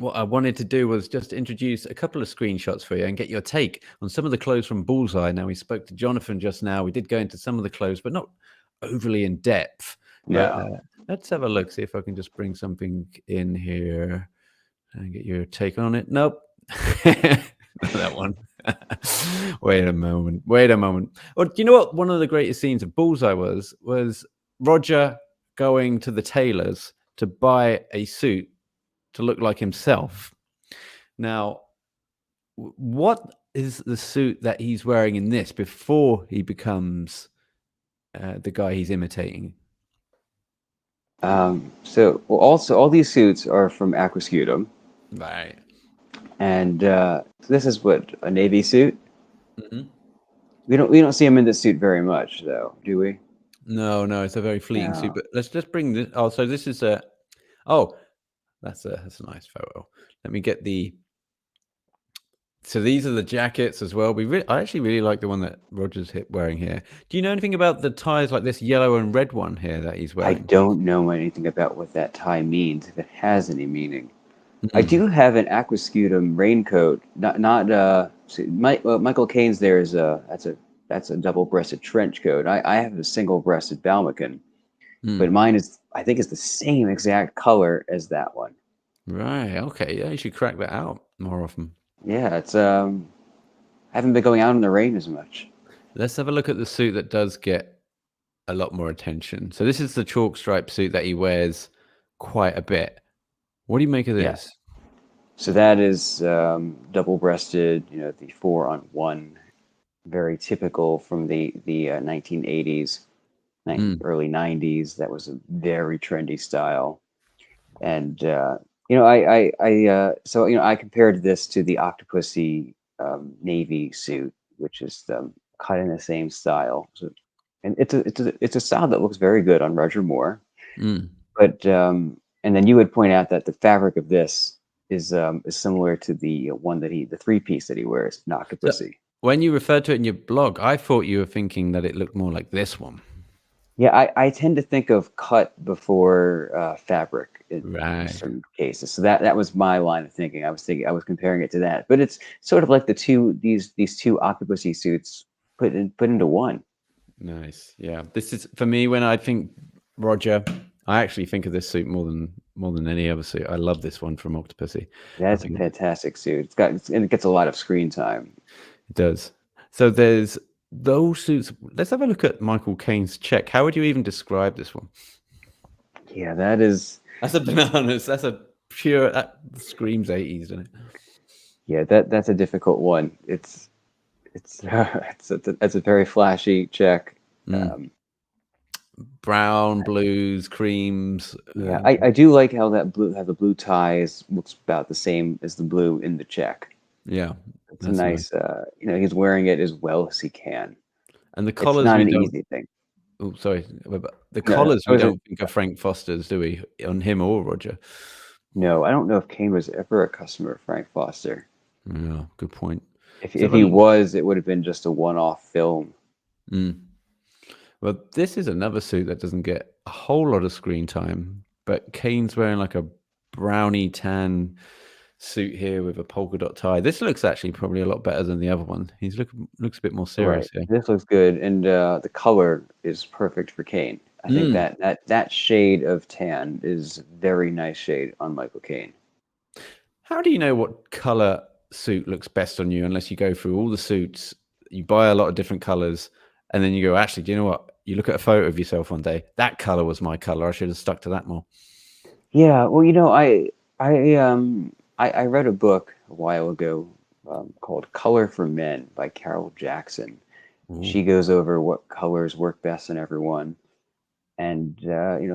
what I wanted to do was just introduce a couple of screenshots for you and get your take on some of the clothes from Bullseye. Now, we spoke to Jonathan just now. We did go into some of the clothes, but not overly in depth. But No. let's have a look, see if I can just bring something in here and get your take on it. Nope. That one. Wait a moment. Well, do you know what one of the greatest scenes of Bullseye was Roger going to the tailors to buy a suit to look like himself. Now, what is the suit that he's wearing in this before he becomes the guy he's imitating? So also all these suits are from Aquascutum, Right. and this is what, a navy suit. Mm-hmm. We don't see him in this suit very much, though, do we? No, it's a very fleeting suit. No. But let's just bring this. Oh, so this is a. Oh, that's a nice photo. Let me get the. So these are the jackets as well. I actually really like the one that Roger's wearing here. Do you know anything about the ties like this yellow and red one here that he's I wearing? don't know anything about what that tie means, if it has any meaning. I Mm. do have an Aquascutum raincoat. Michael Caine's there is that's a double-breasted trench coat. I have a single-breasted balmacan, but mine is, I think, is the same exact color as that one. Right. Okay. Yeah, you should crack that out more often. Yeah, it's I haven't been going out in the rain as much. Let's have a look at the suit that does get a lot more attention. So this is the chalk stripe suit that he wears quite a bit. What do you make of Yeah. this? So that is double-breasted, the 4-on-1, very typical from the 1980s, early 90s. That was a very trendy style. And I compared this to the Octopussy navy suit, which is cut in the same style. So, and it's a style that looks very good on Roger Moore. But and then you would point out that the fabric of this is similar to the one that the 3-piece that he wears in So Octopussy. when you referred to it in your blog, I thought you were thinking that it looked more like this one. Yeah, I tend to think of cut before fabric in Right. certain cases. So that was my line of thinking. I was comparing it to that. But it's sort of like these two Octopussy suits put into one. Nice. Yeah. This is for me when I think Roger, I actually think of this suit more than any other suit. I love this one from Octopussy. That's a fantastic suit. And it gets a lot of screen time. It does. So there's those suits. Let's have a look at Michael Caine's check. How would you even describe this one? Yeah, that's a bananas. That's a pure. That screams 80s, doesn't it? Yeah, that's a difficult one. It's a very flashy check. Brown, blues, creams. Yeah, I do like how the blue ties looks about the same as the blue in the check. Yeah, it's a nice. He's wearing it as well as he can. And the collars, it's not an easy thing. Oh, sorry. The collars we don't think of Frank Foster's, do we? On him or Roger? No, I don't know if Caine was ever a customer of Frank Foster. Yeah, good point. If he was, it would have been just a one-off film. Well, this is another suit that doesn't get a whole lot of screen time, but Caine's wearing like a brownie tan suit here with a polka dot tie. This looks actually probably a lot better than the other one. He looks a bit more serious here. This looks good, and the color is perfect for Caine. I think that shade of tan is a very nice shade on Michael Caine. How do you know what color suit looks best on you unless you go through all the suits, you buy a lot of different colors, and then you go, actually, do you know what? You look at a photo of yourself one day, that color was my color. I should have stuck to that more. Yeah, well, I read a book a while ago called Color for Men by Carol Jackson. Ooh. She goes over what colors work best on everyone. And,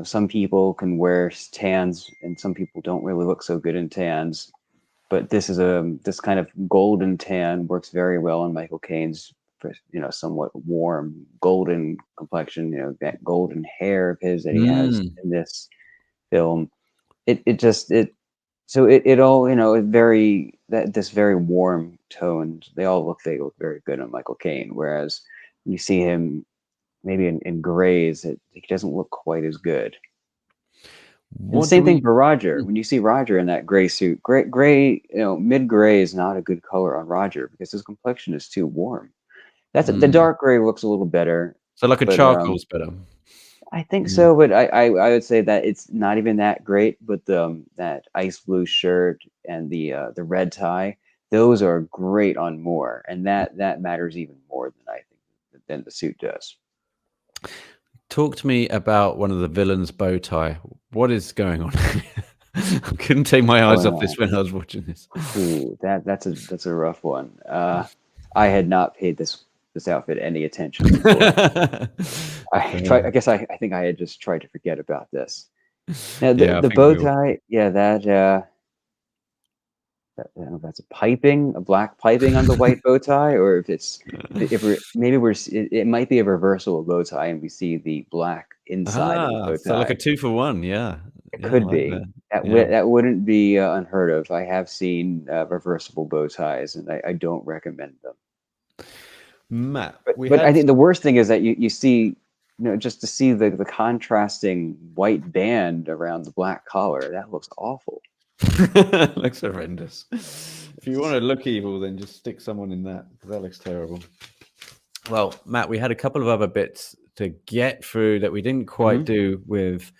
some people can wear tans and some people don't really look so good in tans. But this kind of golden tan works very well on Michael Caine's, somewhat warm golden complexion, that golden hair of his that he has in this film. This very warm tones, they look very good on Michael Caine. Whereas you see him maybe in grays, he doesn't look quite as good. And What do same thing we? for Roger. When you see Roger in that gray suit, gray, mid gray is not a good color on Roger because his complexion is too warm. The Mm. dark gray looks a little better, So like a but charcoal's better. I think Mm. so. But I would say that it's not even that great. But that ice blue shirt and the red tie, those are great on Moore, and that matters even more than I think than the suit does. Talk to me about one of the villains' bow tie. What is going on? I couldn't take my eyes Going off on. this when I was watching this. Ooh, that's a rough one. I had not paid this outfit any attention before. I guess I think I had just tried to forget about this. Now Yeah, I the think bow we all. tie, yeah, that's a black piping on the white bow tie, or if we're maybe it might be a reversible bow tie, and we see the black inside of the bow So like a tie. 2 for 1. Yeah, It yeah, I could like be. that. Yeah. That wouldn't be unheard of. I have seen reversible bow ties, and I don't recommend them. Matt, we But I had. think the worst thing is that you see, just to see the contrasting white band around the black collar, that looks awful. Looks horrendous. If you want to look evil, then just stick someone in that, because that looks terrible. Well, Matt, we had a couple of other bits to get through that we didn't quite do with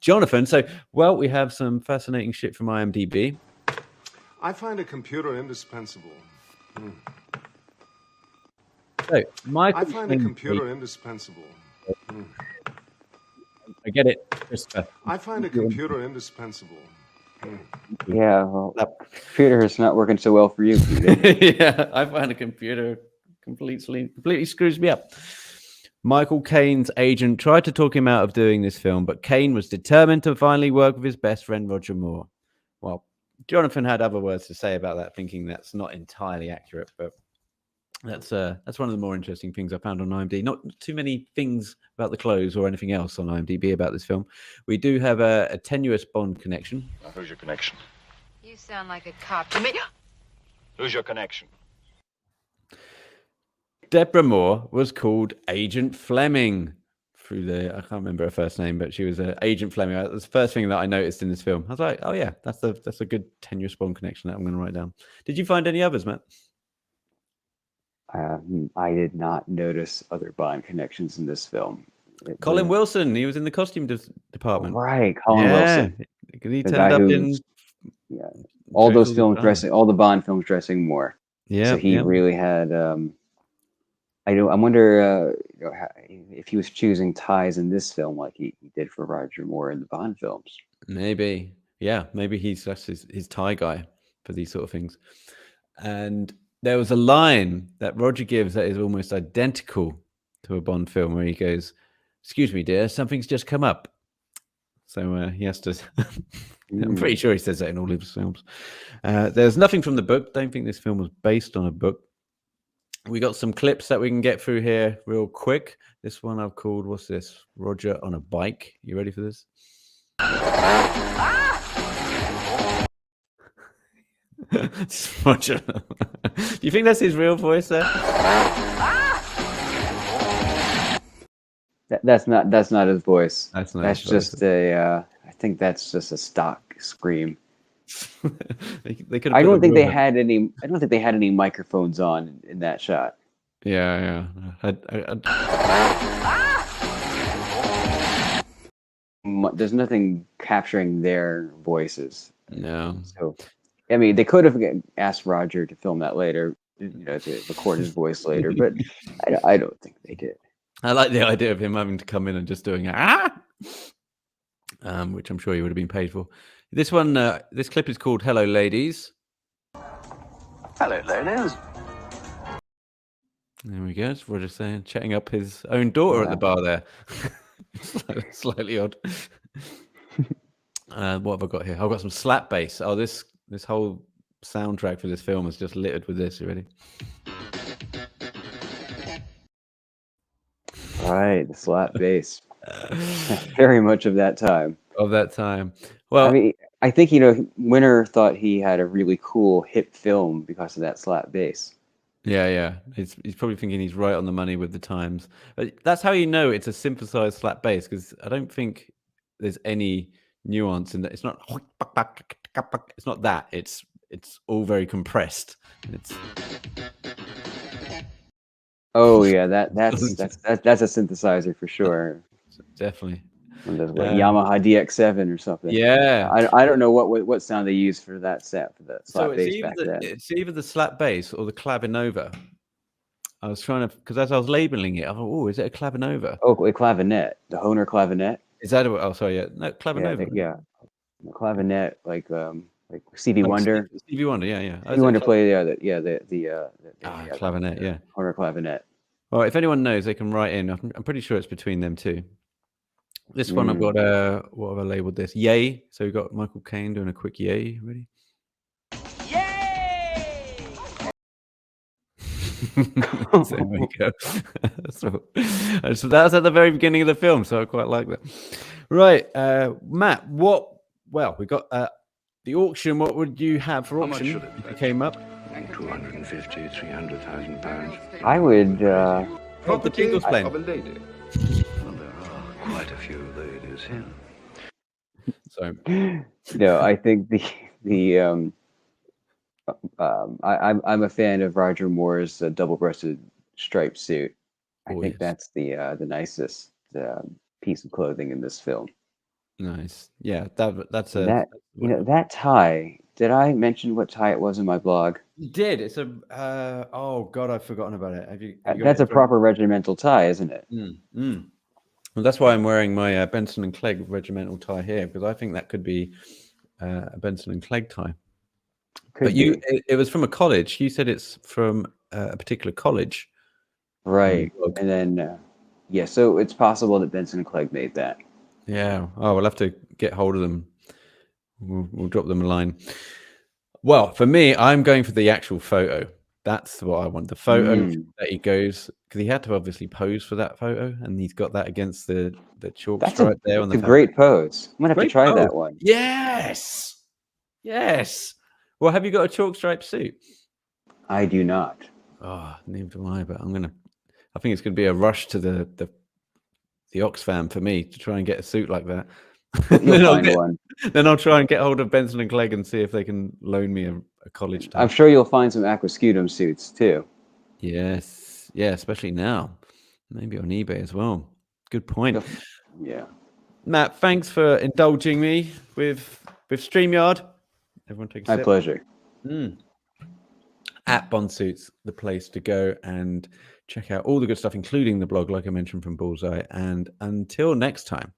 Jonathan. So, well, we have some fascinating shit from IMDb. I find a computer indispensable. So, Michael I find a Caine- computer indispensable. I get it, Christopher. I find a computer indispensable. Yeah, well, computer is not working so well for you, Peter. Yeah, I find a computer completely screws me up. Michael Caine's agent tried to talk him out of doing this film, but Caine was determined to finally work with his best friend Roger Moore. Well, Jonathan had other words to say about that, thinking that's not entirely accurate, but that's one of the more interesting things I found on IMDb. Not too many things about the clothes or anything else on IMDb about this film. We do have a tenuous Bond connection. Who's your connection? You sound like a cop to me. Who's your connection? Deborah Moore was called Agent Fleming I can't remember her first name, but she was Agent Fleming. That was the first thing that I noticed in this film. I was like, oh yeah, that's a good tenuous Bond connection that I'm going to write down. Did you find any others, Matt? I did not notice other Bond connections in this film. Colin Wilson, he was in the costume department. Right, Colin Wilson. He The turned guy up who, in all those Total films Drama. dressing, all the Bond films dressing more. Yeah, So he really had. I wonder if he was choosing ties in this film like he did for Roger Moore in the Bond films. Maybe. Yeah, maybe that's his tie guy for these sort of things. And there was a line that Roger gives that is almost identical to a Bond film where he goes, "Excuse me, dear, something's just come up." So he has to. I'm pretty sure he says that in all of his films. There's nothing from the book. Don't think this film was based on a book. We got some clips that we can get through here real quick. This one I've called, what's this? Roger on a bike. You ready for this? Roger. Do you think that's his real voice there? That's not his voice. That's not That's his voice. just I think that's just a stock scream. They could. I don't think they had any microphones on in that shot. Yeah. There's nothing capturing their voices. No. So, I mean, they could have asked Roger to film that later, to record his voice later, but I don't think they did. I like the idea of him having to come in and just doing which I'm sure he would have been paid for. This one, this clip is called "Hello, Ladies." Hello, ladies. There we go. It's Roger saying, chatting up his own daughter at the bar there. Slightly odd. What have I got here? I've got some slap bass. Oh, this whole soundtrack for this film is just littered with this. You ready? Right, the slap bass. Very much of that time. Well, I mean, I think Winter thought he had a really cool hip film because of that slap bass. Yeah. He's probably thinking he's right on the money with the times. But that's how you know it's a synthesized slap bass, because I don't think there's any nuance in that. It's not. It's not that. It's all very compressed. It's Oh yeah, that's a synthesizer for sure. definitely. One of those Yamaha DX7 or something. Yeah. I don't know what sound they used for that set for the slap So bass back then. it's either the slap bass or the clavinova. I was trying to, because as I was labeling it, I thought, oh, is it a clavinova? Oh, a clavinet, the Hohner clavinet. Is that what? Oh, sorry, yeah, no, clavinova. Yeah, the clavinet, like Stevie Wonder. Stevie Wonder, yeah. Stevie Wonder played the clavinet, yeah. Hohner clavinet. Well, if anyone knows, they can write in. I'm pretty sure it's between them two. This one I've got what have I labeled this? Yay. So we've got Michael Caine doing a quick yay. Ready? So there we go. So that was at the very beginning of the film, so I quite like that. Right, Matt, well, we got the auction. What would you have for auction if it came up? 250, 300,000 pounds. I would Not the Jingles plane. Well, there are quite a few ladies here. So no, I think I'm a fan of Roger Moore's double-breasted striped suit. I think that's the nicest piece of clothing in this film. Nice. Yeah, that's that tie. Did I mention what tie it was in my blog? You did. It's a oh god, I've forgotten about it. Have you That's a proper regimental tie, isn't it? Well, that's why I'm wearing my Benson and Clegg regimental tie here, because I think that could be a Benson and Clegg tie. It was from a college. You said it's from a particular college, right? And then so it's possible that Benson and Clegg made that. Yeah. Oh, we'll have to get hold of them. We'll drop them a line. Well, for me, I'm going for the actual photo. That's what I want. The photo that he goes, because he had to obviously pose for that photo, and he's got that against the chalk stripe there on the. That's a great pose. I'm gonna have to try that one. Yes. Well, have you got a chalk stripe suit? I do not. Oh, neither do I. But I think it's gonna be a rush to the Oxfam for me to try and get a suit like that. Then I'll try and get hold of Benson and Clegg and see if they can loan me a college type. I'm sure you'll find some Aquascutum suits too. Yes. Yeah, especially now. Maybe on eBay as well. Good point. Yeah. Matt, thanks for indulging me with StreamYard. Everyone take a sip. My pleasure. At Bond Suits, the place to go and check out all the good stuff, including the blog, like I mentioned, from Bullseye. And until next time.